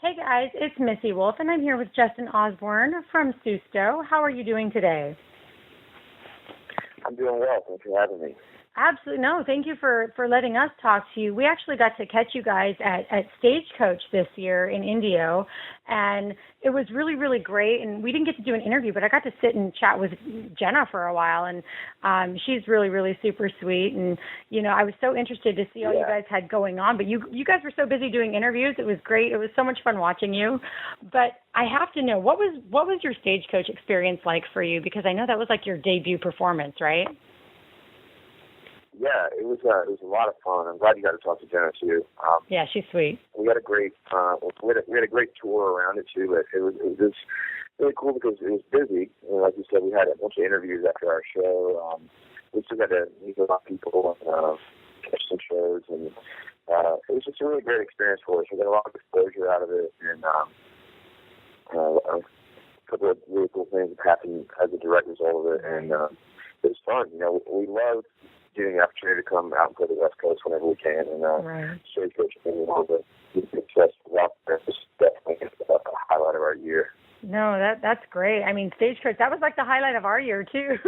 Hey guys, it's Missy Wolf, and I'm here with Justin Osborne from SUSTO. How are you doing today? I'm doing well. Thanks for having me. Absolutely. No, thank you for letting us talk to you. We actually got to catch you guys at Stagecoach this year in Indio, and it was really, really great. And we didn't get to do an interview, but I got to sit and chat with Jenna for a while, and she's really, really super sweet. And, you know, I was so interested to see all you guys had going on, but you guys were so busy doing interviews. It was great. It was so much fun watching you. But I have to know, what was your Stagecoach experience like for you? Because I know that was like your debut performance, right? Yeah, it was a lot of fun. I'm glad you got to talk to Jenna too. Yeah, she's sweet. We had a great we had a great tour around it too. But it was just really cool because it was busy. And like you said, we had a bunch of interviews after our show. We still got to meet a lot of people and catch some shows, and it was just a really great experience for us. We got a lot of exposure out of it, and a couple of really cool things have happened as a direct result of it, and it was fun. You know, we love getting the opportunity to come out and play the West Coast whenever we can, and Stagecoach being one of the festivals out there is definitely a highlight of our year. No, that's great. I mean, Stagecoach, that was like the highlight of our year too.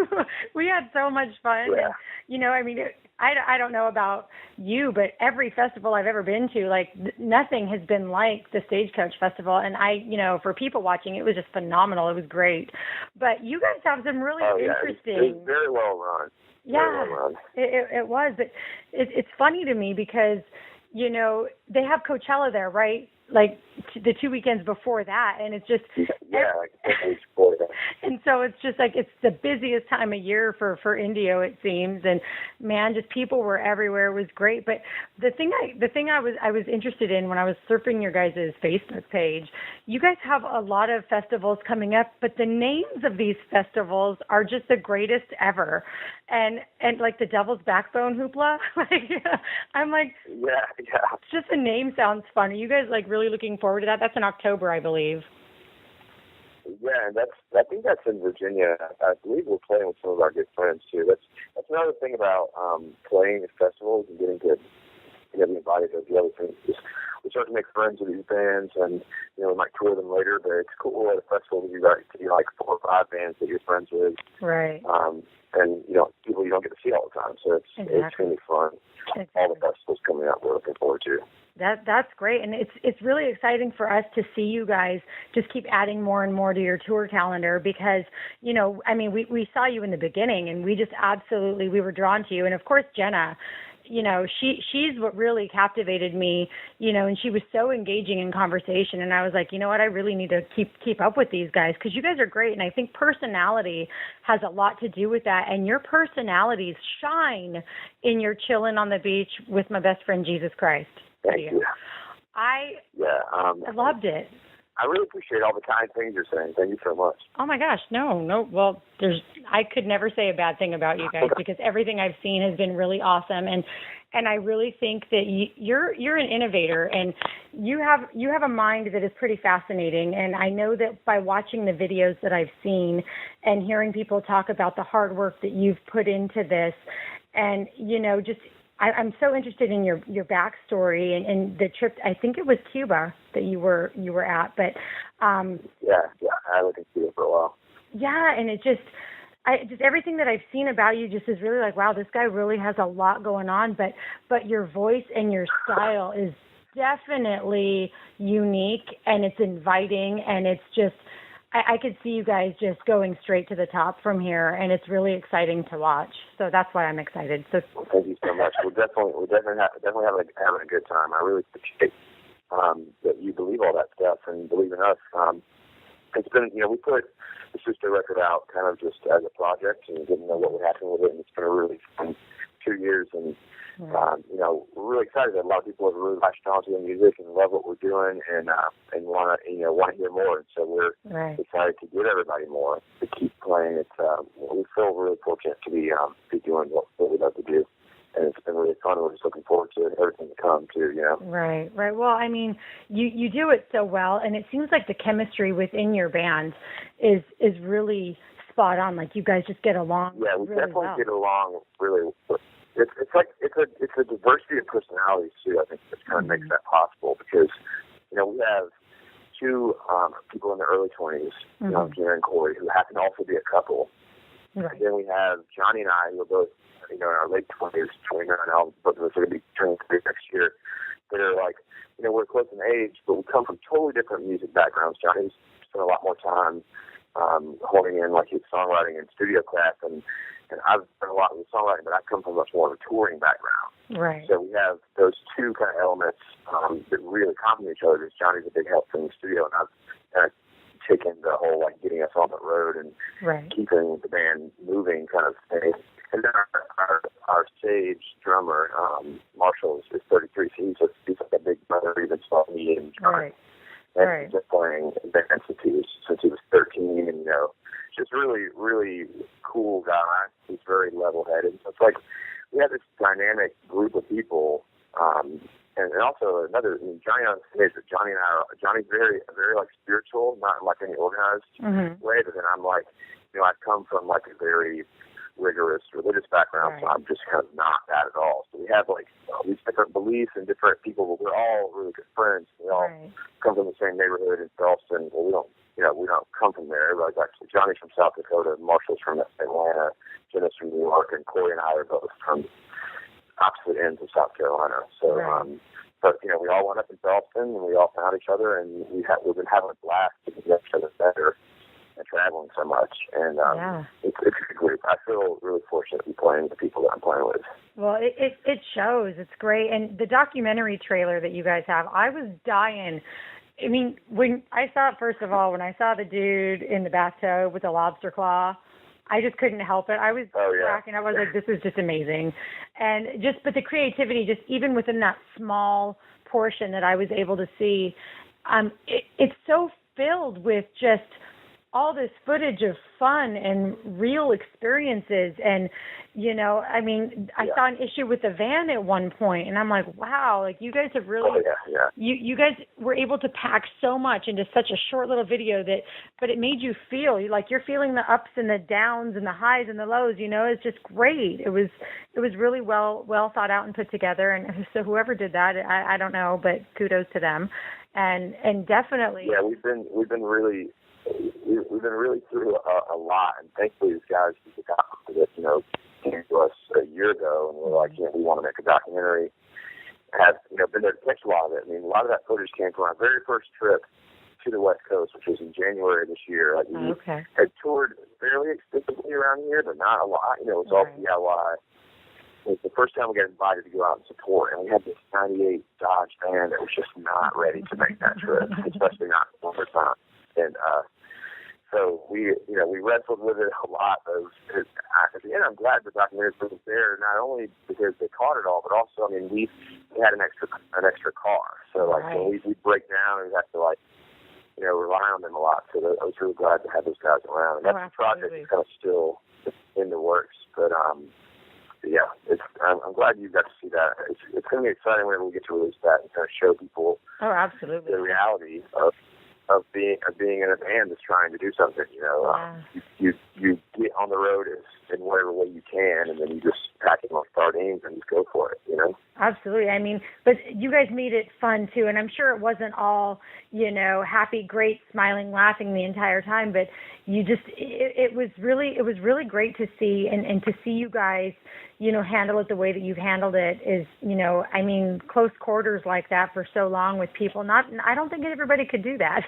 We had so much fun. Yeah. And, you know, I mean, I don't know about you, but every festival I've ever been to, like nothing has been like the Stagecoach Festival. And for people watching, it was just phenomenal. It was great. But you guys have some really interesting. It was very well run. Yeah, it was. But it's funny to me because, you know, they have Coachella there, right? Like the 2 weekends before that, and it's just like 10 weeks before that. And so it's just like it's the busiest time of year for Indio, it seems. And man, just people were everywhere. It was great. But the thing I was interested in when I was surfing your guys' Facebook page, you guys have a lot of festivals coming up, but the names of these festivals are just the greatest ever. And like the Devil's Backbone Hoopla, I'm like, just the name sounds fun. Are you guys like really looking forward to that? That's in October, I believe. Yeah, and I think that's in Virginia. I believe we're playing with some of our good friends too. That's another thing about playing at festivals and getting to be invited to the other things. We start to make friends with these bands, and we might tour them later. But it's cool at a festival that you got to see like 4 or 5 bands that you're friends with, right? And people you don't get to see all the time. So it's going to be fun. Exactly. All the festivals coming up, we're looking forward to. That's great, and it's really exciting for us to see you guys just keep adding more and more to your tour calendar because, I mean, we saw you in the beginning, and we just we were drawn to you, and of course Jenna, she's what really captivated me, and she was so engaging in conversation, and I was like, you know what, I really need to keep up with these guys because you guys are great, and I think personality has a lot to do with that, and your personalities shine in your chilling on the beach with my best friend Jesus Christ. Thank you. I loved it. I really appreciate all the kind things you're saying. Thank you so much. Oh my gosh, no. Well, I could never say a bad thing about you guys because everything I've seen has been really awesome, and I really think that you're an innovator, and you have a mind that is pretty fascinating. And I know that by watching the videos that I've seen and hearing people talk about the hard work that you've put into this, and I'm so interested in your backstory and the trip. I think it was Cuba that you were at, but I lived in Cuba for a while. Yeah, and it just everything that I've seen about you just is really like, wow, this guy really has a lot going on. But your voice and your style is definitely unique, and it's inviting, and it's just. I could see you guys just going straight to the top from here, and it's really exciting to watch. So that's why I'm excited. So thank you so much. We're definitely having a good time. I really appreciate that you believe all that stuff and believe in us. It's been, we put the SUSTO record out kind of just as a project and didn't know what would happen with it, and it's been a really fun 2 years, and we're really excited that a lot of people have really latched onto the music and love what we're doing and want to hear more. And so we're excited to give everybody more to keep playing. It's we feel really fortunate to be doing what we love to do. And it's been really fun. We're just looking forward to everything to come too, Right. Well, I mean, you do it so well, and it seems like the chemistry within your band is really spot on. Like you guys just get along. Yeah, we really definitely well. get along really. It's a diversity of personalities too. I think that kind of makes that possible because we have two people in their early 20s, Gina and Corey, who happen to also be a couple. Right. And then we have Johnny and I, who are both, in our late 20s, 29, both of us are going to be turning 30 next year. That are like, we're close in age, but we come from totally different music backgrounds. Johnny's spent a lot more time honing in like his songwriting and studio craft, and I've done a lot with songwriting, but I come from much more of a touring background. Right. So we have those two kind of elements that really complement each other. Johnny's a big help from the studio, and I've kind of taken the whole like getting us on the road and keeping the band moving kind of thing. And then our stage drummer, Marshall, is 33, so he's like a big brother, even saw me and Johnny. And he's been playing band since he was 13, and just really, really cool guy. He's very level-headed. So it's like we have this dynamic group of people, and also another. Johnny on stage, but Johnny's very like spiritual, not in like any organized way. But then I'm like, I come from like a very rigorous religious background, so I'm just kind of not that at all. So we have like these different beliefs and different people, but we're all really good friends. We all come from the same neighborhood in Charleston. Well, we don't come from there. Like actually, Johnny's from South Dakota, Marshall's from Atlanta, Jenna's from New York, and Corey and I are both from opposite ends of South Carolina. So, but we all went up in Charleston, and we all found each other, and we've been having a blast to get each other better. And traveling so much, and it's a group. I feel really fortunate to be playing with the people that I'm playing with. Well, it shows. It's great. And the documentary trailer that you guys have, I was dying. I mean, when I saw it, first of all, when I saw the dude in the bathtub with the lobster claw, I just couldn't help it. I was cracking. I was like, this is just amazing. And but the creativity, just even within that small portion that I was able to see, it's so filled with just all this footage of fun and real experiences. And, I saw an issue with the van at one point, and I'm like, wow, like you guys have really, you guys were able to pack so much into such a short little video but it made you feel like you're feeling the ups and the downs and the highs and the lows, it's just great. It was really well thought out and put together. And so whoever did that, I don't know, but kudos to them. And definitely. Yeah, we've been really through a lot, and thankfully these guys that came to us a year ago, and we're like, we want to make a documentary. Have been there to catch a lot of it. I mean, a lot of that footage came from our very first trip to the West Coast, which was in January this year. Like we had toured fairly extensively around here, but not a lot. It was all DIY. It was the first time we got invited to go out and support, and we had this '98 Dodge van that was just not ready to make that trip, especially not the first time. And so we wrestled with it a lot. At the end, I'm glad the documentary was there, not only because they caught it all, but also, we had an extra car. So when we break down, we have to rely on them a lot. So I was really glad to have those guys around. And that's a project that's kind of still in the works, but I'm glad you got to see that. It's going to be exciting whenever we get to release that and kind of show people the reality of being in a band that's trying to do something. You get on the road in whatever way you can, and then you just pack it like sardines and just go for it. Absolutely. But you guys made it fun too, and I'm sure it wasn't all happy, great, smiling, laughing the entire time. But it was really great to see, and to see you guys handle it the way that you've handled it is close quarters like that for so long with people. I don't think everybody could do that.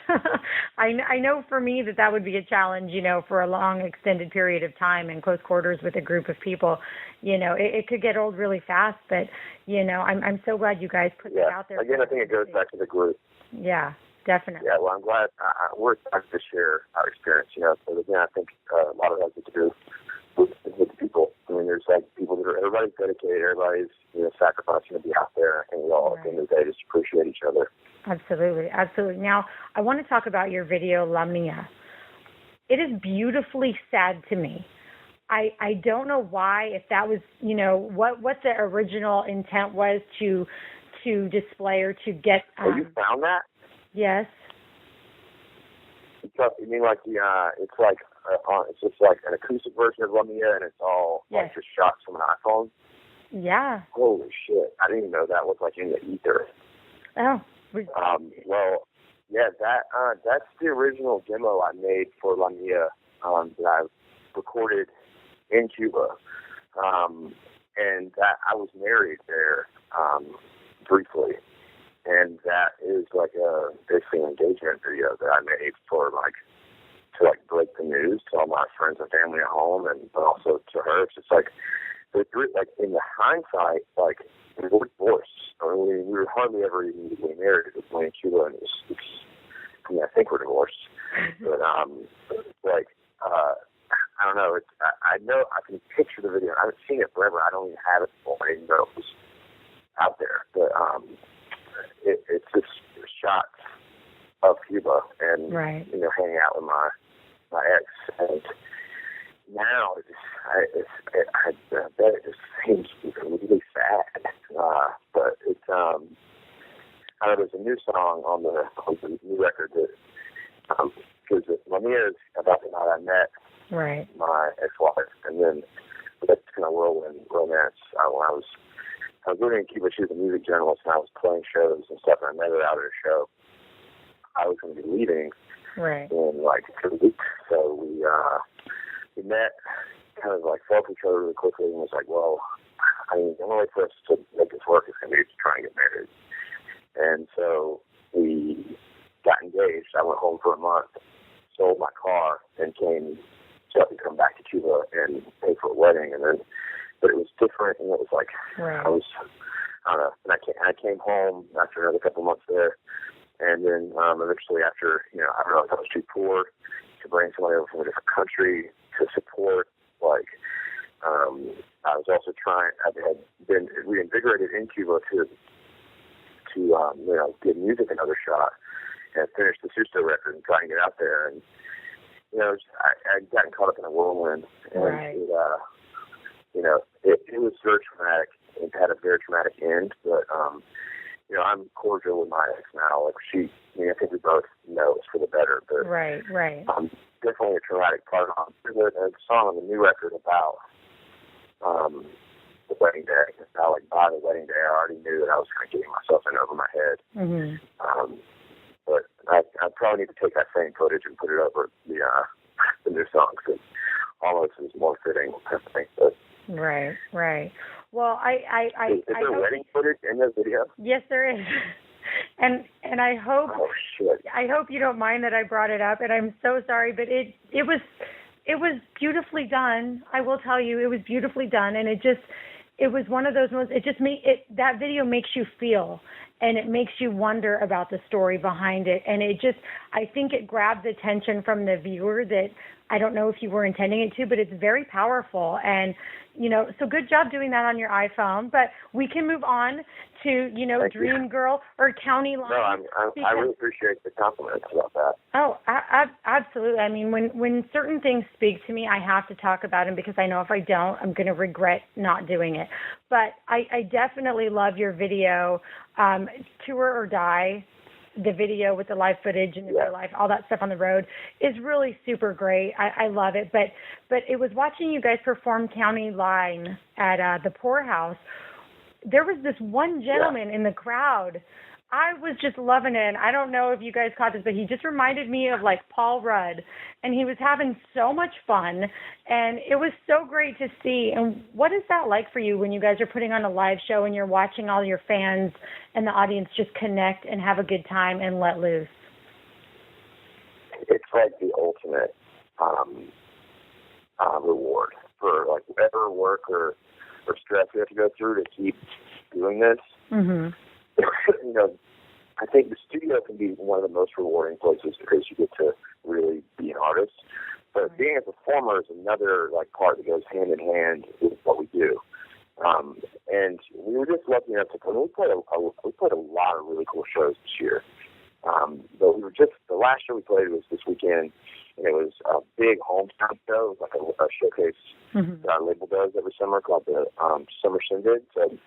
I know for me that would be a challenge, for a long extended period of time in close quarters with a group of people. It could get old really fast, but I'm so glad you guys put that out there. Again, I think it goes back to the group. Yeah, definitely. Yeah, well, I'm glad we're excited to share our experience. So again, I think a lot of that has to do with the people. There's people that everybody's dedicated, everybody's sacrificing to be out there, and we all at the end of the day just appreciate each other. Absolutely. Now, I want to talk about your video, La Mia. It is beautifully sad to me. I don't know why, if that was, what the original intent was to display or to get. You found that? Yes. You mean like it's just like an acoustic version of La Mia, and it's all just shots from an iPhone? Yeah. Holy shit! I didn't even know that was in the ether. Oh. Well, that's the original demo I made for La Mia that I recorded in Cuba, and that I was married there briefly, and that is like basically an engagement video that I made for to break the news to all my friends and family at home, but also to her. It's just like in the hindsight, like we were divorced. I mean, we were hardly ever even legally married. It was only in Cuba, and I think we're divorced. But I don't know. I know I can picture the video. I haven't seen it forever. I don't even have it anymore. I didn't know it was out there. But it's just shots of Cuba and hanging out with my ex. And now I bet it just seems really sad. But it's there's a new song on the new record that because La Mia is about the night I met my ex-wife, and then that's kind of whirlwind romance. When I was living in Cuba, she was a music journalist, and I was playing shows and stuff, and I met her out at a show. I was going to be leaving in like 2 weeks, so we met, kind of like felt each other really quickly, and was like, well, I mean, the only way for us to make this work is going to be to try and get married. And so we got engaged. I went home for a month, sold my car, and came so I could come back to Cuba and pay for a wedding. And then, but it was different, and it was like I don't know. And I came home after another couple months there, and then eventually after I don't know if I was too poor to bring somebody over from a different country to support. I was also trying. I had been reinvigorated in Cuba to give music another shot and finish the SUSTO record and try and get out there. And I'd gotten caught up in a whirlwind, and it was very traumatic. It had a very traumatic end, but I'm cordial with my ex now. Like I think we both know it's for the better. But definitely a traumatic part. There's a song on the new record about the wedding day. How by the wedding day, I already knew that I was kind of getting myself in over my head. Mm-hmm. But I probably need to take that same footage and put it over the new song, because almost is more fitting, I think. But right. Well, is there wedding footage in the video? Yes, there is. And I hope I hope you don't mind that I brought it up, and I'm so sorry, but it was beautifully done. I will tell you, it was beautifully done, and it was one of those moments. That video makes you feel, and it makes you wonder about the story behind it, and I think it grabs attention from the viewer that I don't know if you were intending it to, but it's very powerful. And, so good job doing that on your iPhone. But we can move on to, Dream Girl or County Line. No, I really appreciate the compliments about that. Oh, absolutely. I mean, when certain things speak to me, I have to talk about them, because I know if I don't, I'm going to regret not doing it. But I definitely love your video, Tour or Die. The video with the live footage and the real life, all that stuff on the road is really super great. I love it. But it was watching you guys perform County Line at the Poorhouse. There was this one gentleman in the crowd. I was just loving it. And I don't know if you guys caught this, but he just reminded me of like Paul Rudd, and he was having so much fun, and it was so great to see. And what is that like for you when you guys are putting on a live show and you're watching all your fans and the audience just connect and have a good time and let loose? It's like the ultimate reward for like whatever work or stress you have to go through to keep doing this. Mm-hmm. I think the studio can be one of the most rewarding places, because you get to really be an artist. But being a performer is another part that goes hand in hand with what we do. And we were just lucky enough to come. We played a lot of really cool shows this year. But the last show we played was this weekend, and it was a big hometown show. It was like a showcase that our label does every summer called the Summer Shindig. So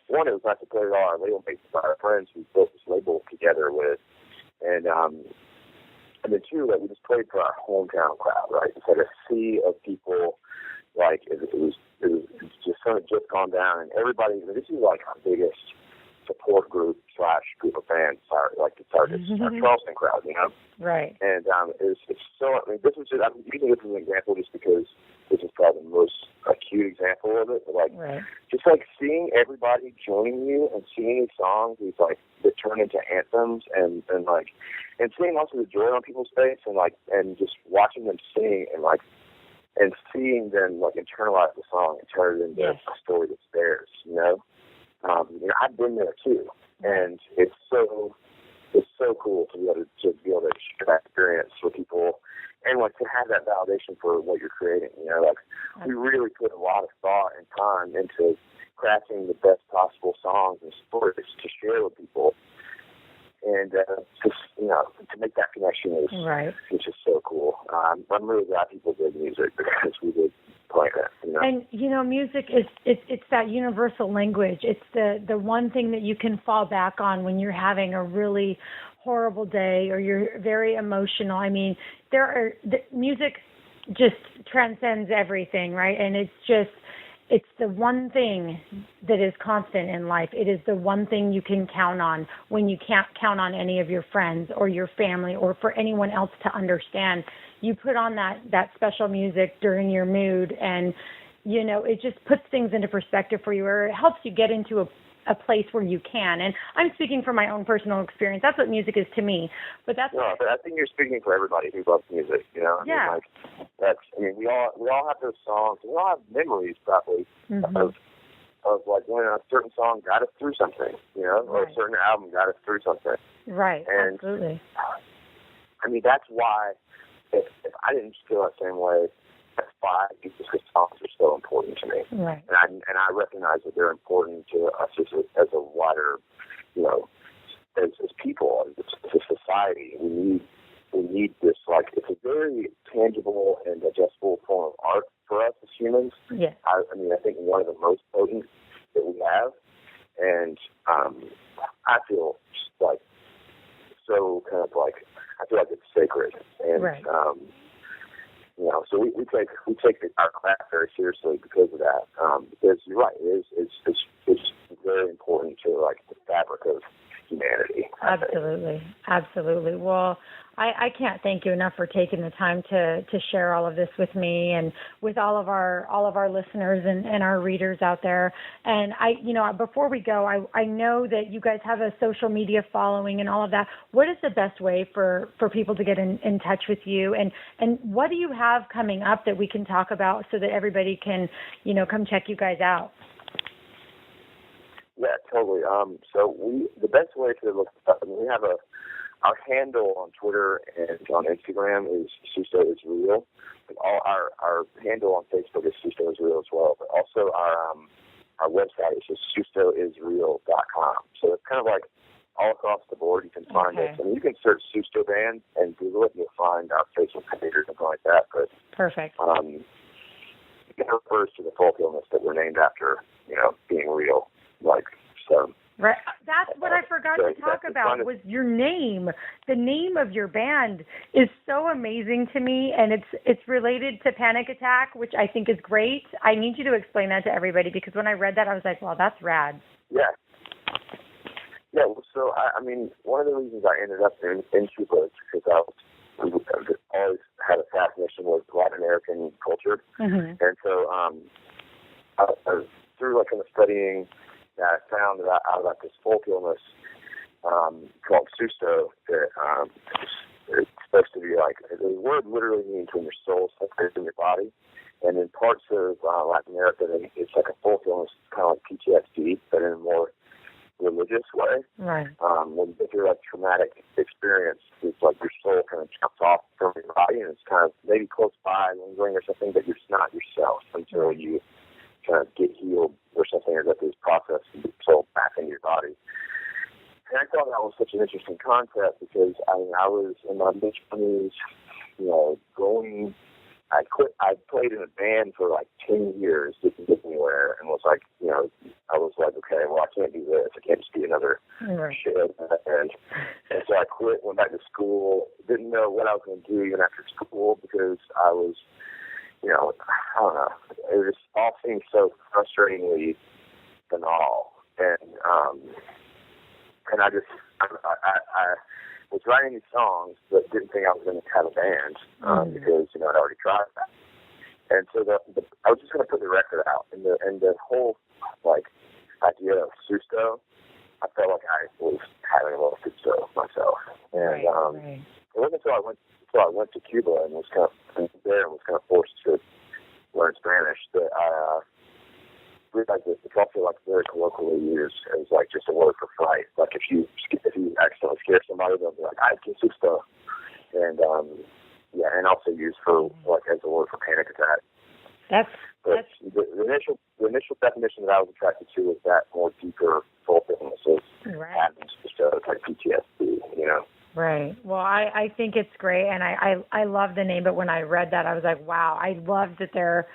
one, it was nice to play with all our label mates, our friends we built this label together with, and then two, we just played for our hometown crowd, right? It's like a sea of people. It was just kind of just gone down, and everybody. This is like our biggest support group / group of fans, like the Charleston crowd, you know? Right. And it's so, I mean, this is just, I'm using this as an example just because this is probably the most acute example of it, but like, just like seeing everybody joining you and seeing these songs is like, that turn into anthems and like, and seeing also the joy on people's face and just watching them sing and like, and seeing them like internalize the song and turn it into a story that's theirs, you know? I've been there too, and it's so cool to be able to share that experience with people, and like to have that validation for what you're creating. You know, like we really put a lot of thought and time into crafting the best possible songs and stories to share with people, and just to make that connection is just so cool. I'm really glad people did music because we did play that. You know? And music is it's that universal language. It's the one thing that you can fall back on when you're having a really horrible day or you're very emotional. I mean, music just transcends everything, right? And it's the one thing that is constant in life. It is the one thing you can count on when you can't count on any of your friends or your family or for anyone else to understand. You put on that special music during your mood, and, it just puts things into perspective for you, or it helps you get into a place where you can. And I'm speaking from my own personal experience. That's what music is to me. But I think you're speaking for everybody who loves music, Yeah. We all have those songs. We all have memories probably of like when a certain song got us through something, or a certain album got us through something. Right. And absolutely. I mean, that's why if I didn't feel that same way, that's why because songs are so important to me. Right. And I recognize that they're important to us as a wider, as people, as a society. We need this, like, it's a very tangible and digestible form of art for us as humans. Yeah. I think one of the most potent that we have. And I feel like so kind of like, I feel like it's sacred. And, so we take our craft very seriously because of that. Because you're right, it's very important to like the fabric of humanity. Absolutely. Well, I can't thank you enough for taking the time to share all of this with me and with all of our listeners and our readers out there. And before we go, I know that you guys have a social media following and all of that. What is the best way for people to get in touch with you? And what do you have coming up that we can talk about so that everybody can, come check you guys out? Yeah, totally. So the best way to look up, we have our handle on Twitter and on Instagram is SUSTO is Real. And all our handle on Facebook is SUSTO is Real as well. But also our website is just SUSTOisreal.com. So it's kind of like all across the board you can find us. And you can search SUSTO Band and Google it, and you'll find our Facebook page or something like that. But perfect. It refers to the folk illness that we're named after, being real. Right. That's what I forgot to talk about was your name. The name of your band is so amazing to me, and it's related to panic attack, which I think is great. I need you to explain that to everybody because when I read that, I was like, wow, that's rad. Yeah. Yeah, so, one of the reasons I ended up in Cuba is because I always had a fascination with Latin American culture. Mm-hmm. And so I through like kind of studying that, I found out about this folk illness called SUSTO that it's supposed to be like, the word literally means when your soul separates from your body. And in parts of Latin America, it's like a folk illness, kind of like PTSD, but in a more religious way. Right. When you go through like traumatic experience, it's like your soul kind of jumps off from your body and it's kind of maybe close by, lingering or something, but you're not yourself until you kind of get healed or something, or get this process and get soul back into your body. And I thought that was such an interesting concept because I was in my mid-20s, I played in a band for like 10 years, didn't get anywhere, and was like, I was like, okay, well, I can't do this. I can't just be another shit. And so I quit, went back to school, didn't know what I was going to do even after school because I was, I don't know, it just all seemed so frustratingly banal. And and I was writing these songs, but didn't think I was going to have a band because I'd already tried that. And so I was just going to put the record out, and the whole idea of SUSTO, I felt like I was having a little SUSTO myself. And it wasn't until I went to Cuba and was kind of forced to learn Spanish that I realized that it's also very colloquially used as just a word for fright. Like if you accidentally scare somebody, they'll be like, "I can SUSTO," and and also used for as a word for panic attack. But the initial definition that I was attracted to was that more deeper soul illness of having SUSTO, like PTSD, Right. Well, I think it's great, and I love the name, but when I read that, I was like, wow, I love that there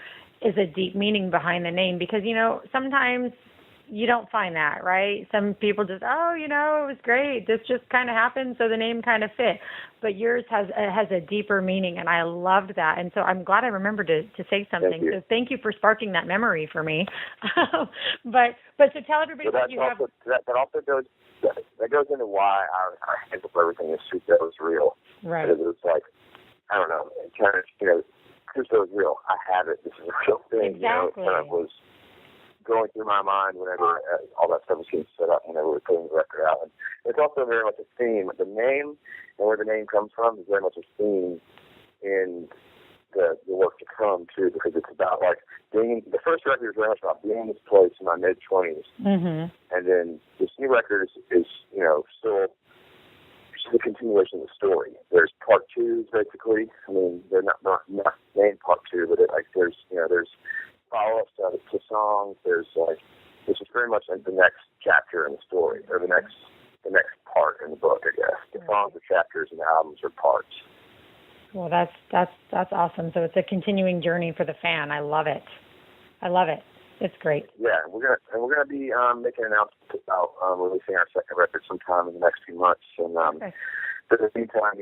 is a deep meaning behind the name, because, sometimes you don't find that, right? Some people just, it was great. This just kind of happened, so the name kind of fit. But yours has a deeper meaning, and I loved that. And so I'm glad I remembered to say something. So thank you for sparking that memory for me. But so tell everybody what you have. That also goes into why our handle for everything is SUSTO is real. Right. Because it's I don't know, SUSTO is real. I have it. This is a real thing. Exactly. It kind of was going through my mind whenever all that stuff was getting set up, whenever we were putting the record out. And it's also very much a theme. The name and where the name comes from is very much a theme in the work to come, too, because it's about, the first record is very much about being in this place in my mid-20s. Mm-hmm. And then this new record is still just a continuation of the story. There's part twos, basically. I mean, they're not named part two, but there's follow-ups to songs. There's this is very much the next chapter in the story, or the next part in the book, I guess. The songs are chapters and the albums are parts. Well, that's awesome. So it's a continuing journey for the fan. I love it. It's great. Yeah, we're gonna be making an announcement about releasing our second record sometime in the next few months. And but in the meantime,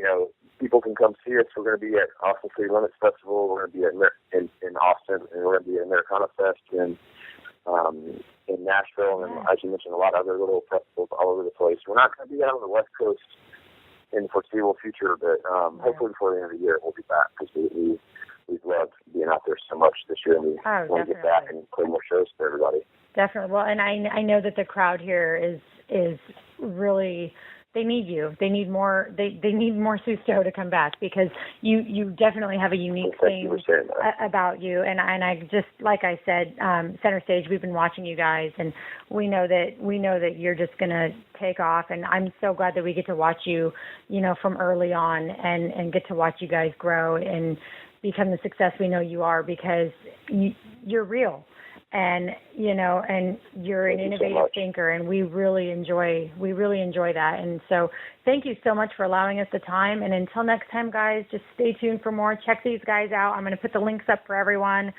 people can come see us. We're going to be at Austin City Limits Festival. We're going to be in Austin, and we're going to be at Americana Fest in Nashville, and as you mentioned, a lot of other little festivals all over the place. We're not going to be out on the West Coast in the foreseeable future, but hopefully before the end of the year we'll be back, because we've loved being out there so much this year, and we want to get back and play more shows for everybody. Definitely. Well, and I know that the crowd here is really. They need you. They need more. They need more SUSTO to come back, because you definitely have a unique thing about you. And I just, like I said, Center Stage, we've been watching you guys, and we know that you're just gonna take off. And I'm so glad that we get to watch you, from early on, and get to watch you guys grow and become the success we know you are, because you're real. And and you're an innovative thinker, and we really enjoy that. And so thank you so much for allowing us the time. And until next time, guys, just stay tuned for more. Check these guys out. I'm going to put the links up for everyone.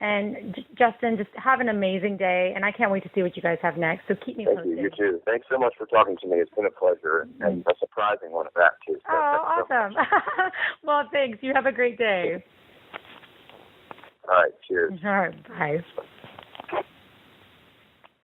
And Justin, just have an amazing day, and I can't wait to see what you guys have next. So keep me posted. Thank you. You too. Thanks so much for talking to me. It's been a pleasure, and a surprising one at that, too. So awesome. Well, thanks. You have a great day. All right. Cheers. All right. Bye.